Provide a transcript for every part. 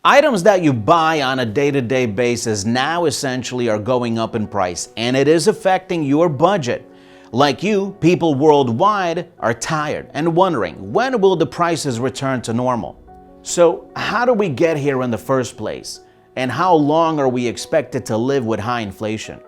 Items that you buy on a day-to-day basis now essentially are going up in price, and it is affecting your budget. Like you, people worldwide are tired and wondering, when will the prices return to normal? So how do we get here in the first place? And how long are we expected to live with high inflation?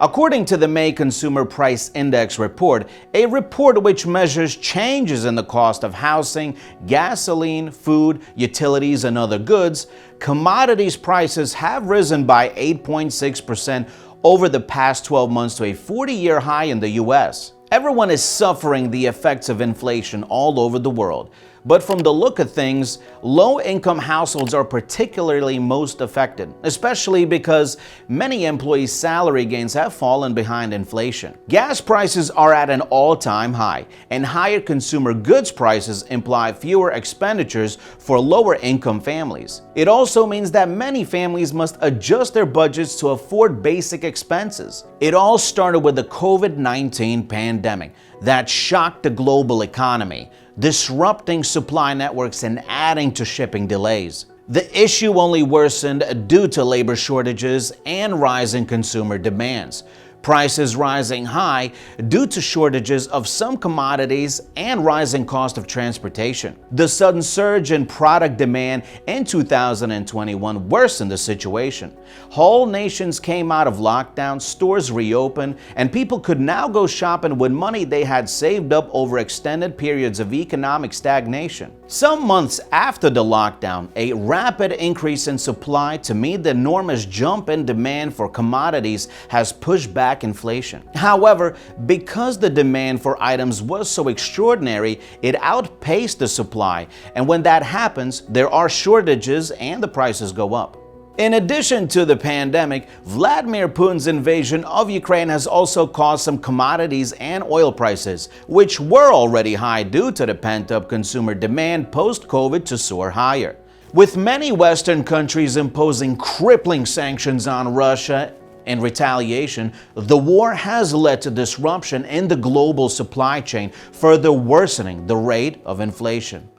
According to the May Consumer Price Index report, a report which measures changes in the cost of housing, gasoline, food, utilities, and other goods, commodities prices have risen by 8.6% over the past 12 months to a 40-year high in the U.S. Everyone is suffering the effects of inflation all over the world. But from the look of things, low-income households are particularly most affected, especially because many employees' salary gains have fallen behind inflation. Gas prices are at an all-time high, and higher consumer goods prices imply fewer expenditures for lower-income families. It also means that many families must adjust their budgets to afford basic expenses. It all started with the COVID-19 pandemic that shocked the global economy, disrupting supply networks and adding to shipping delays. The issue only worsened due to labor shortages and rising consumer demands. Prices rising high due to shortages of some commodities and rising cost of transportation. The sudden surge in product demand in 2021 worsened the situation. Whole nations came out of lockdown, stores reopened, and people could now go shopping with money they had saved up over extended periods of economic stagnation. Some months after the lockdown, a rapid increase in supply to meet the enormous jump in demand for commodities has pushed back inflation. However, because the demand for items was so extraordinary, it outpaced the supply, and when that happens, there are shortages and the prices go up. In addition to the pandemic, Vladimir Putin's invasion of Ukraine has also caused some commodities and oil prices, which were already high due to the pent-up consumer demand post-COVID, to soar higher. With many Western countries imposing crippling sanctions on Russia in retaliation, the war has led to disruption in the global supply chain, further worsening the rate of inflation.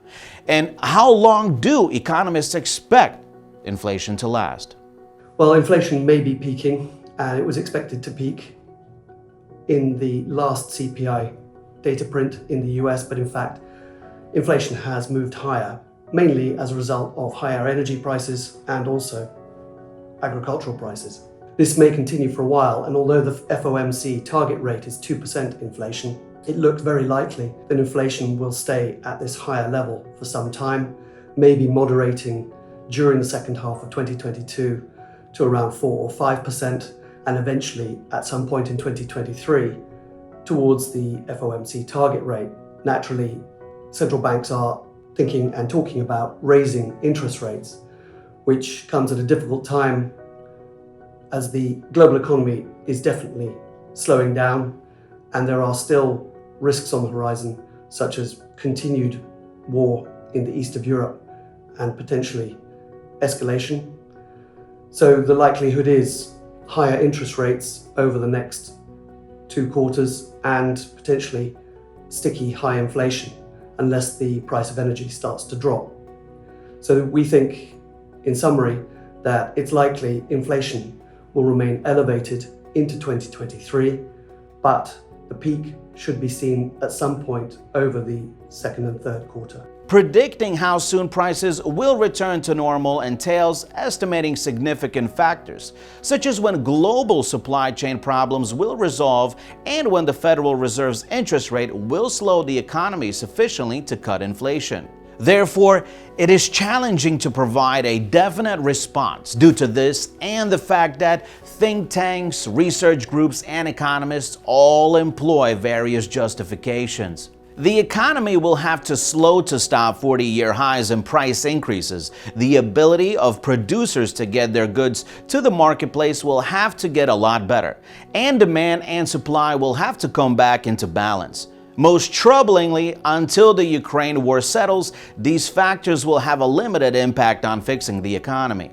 And how long do economists expect inflation to last? Well, inflation may be peaking, and it was expected to peak in the last CPI data print in the US, but in fact, inflation has moved higher, mainly as a result of higher energy prices and also agricultural prices. This may continue for a while, and although the FOMC target rate is 2% inflation, it looks very likely that inflation will stay at this higher level for some time, maybe moderating during the second half of 2022 to around 4 or 5%, and eventually at some point in 2023 towards the FOMC target rate. Naturally, central banks are thinking and talking about raising interest rates, which comes at a difficult time as the global economy is definitely slowing down, and there are still risks on the horizon, such as continued war in the east of Europe and potentially escalation. So the likelihood is higher interest rates over the next 2 quarters and potentially sticky high inflation unless the price of energy starts to drop. So we think, in summary, that it's likely inflation will remain elevated into 2023, but the peak should be seen at some point over the second and third quarter. Predicting how soon prices will return to normal entails estimating significant factors, such as when global supply chain problems will resolve and when the Federal Reserve's interest rate will slow the economy sufficiently to cut inflation. Therefore, it is challenging to provide a definite response due to this and the fact that think tanks, research groups, and economists all employ various justifications. The economy will have to slow to stop 40-year highs in price increases. The ability of producers to get their goods to the marketplace will have to get a lot better, and demand and supply will have to come back into balance. Most troublingly, until the Ukraine war settles, these factors will have a limited impact on fixing the economy.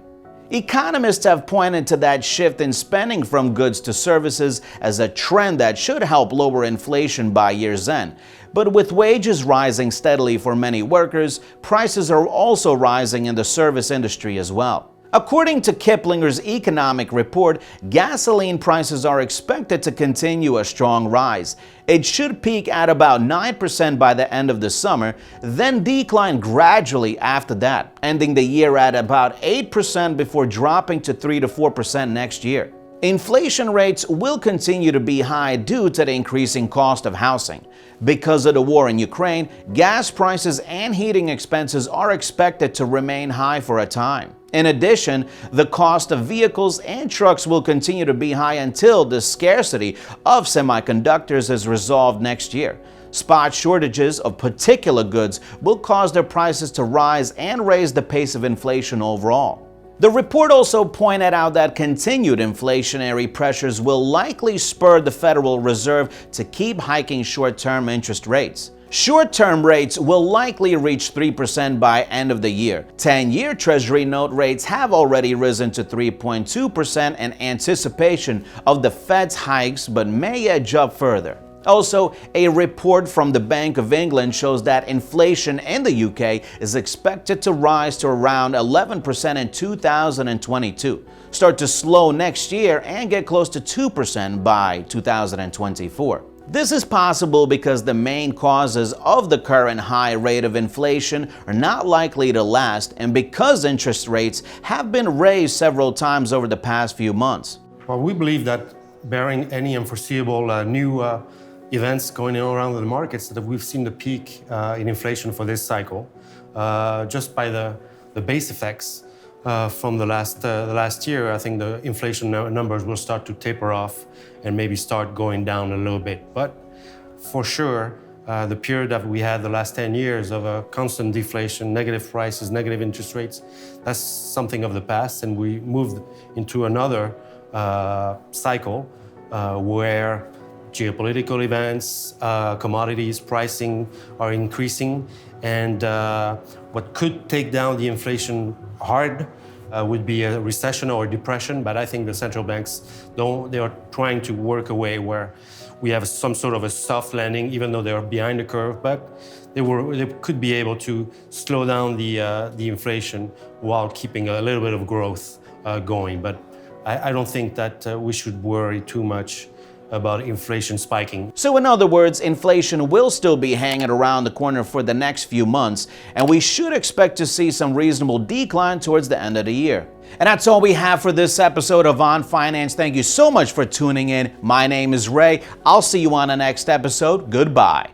Economists have pointed to that shift in spending from goods to services as a trend that should help lower inflation by year's end. But with wages rising steadily for many workers, prices are also rising in the service industry as well. According to Kiplinger's economic report, gasoline prices are expected to continue a strong rise. It should peak at about 9% by the end of the summer, then decline gradually after that, ending the year at about 8% before dropping to 3 to 4% next year. Inflation rates will continue to be high due to the increasing cost of housing. Because of the war in Ukraine, gas prices and heating expenses are expected to remain high for a time. In addition, the cost of vehicles and trucks will continue to be high until the scarcity of semiconductors is resolved next year. Spot shortages of particular goods will cause their prices to rise and raise the pace of inflation overall. The report also pointed out that continued inflationary pressures will likely spur the Federal Reserve to keep hiking short-term interest rates. Short-term rates will likely reach 3% by end of the year. 10-year Treasury note rates have already risen to 3.2% in anticipation of the Fed's hikes, but may edge up further. Also, a report from the Bank of England shows that inflation in the UK is expected to rise to around 11% in 2022, start to slow next year, and get close to 2% by 2024. This is possible because the main causes of the current high rate of inflation are not likely to last, and because interest rates have been raised several times over the past few months. Well, we believe that barring any unforeseeable new events going on around the markets, that we've seen the peak in inflation for this cycle, just by the base effects from the last year. I think the inflation numbers will start to taper off and maybe start going down a little bit. But for sure, the period that we had the last 10 years of constant deflation, negative prices, negative interest rates, that's something of the past, and we moved into another cycle where geopolitical events, commodities pricing are increasing, and what could take down the inflation hard would be a recession or depression. But I think the central banks they are trying to work a way where we have some sort of a soft landing, even though they are behind the curve. But they could be able to slow down the inflation while keeping a little bit of growth going. But I don't think that we should worry too much about inflation spiking. So in other words, inflation will still be hanging around the corner for the next few months, and we should expect to see some reasonable decline towards the end of the year. And that's all we have for this episode of On Finance. Thank you so much for tuning in. My name is Ray. I'll see you on the next episode. Goodbye.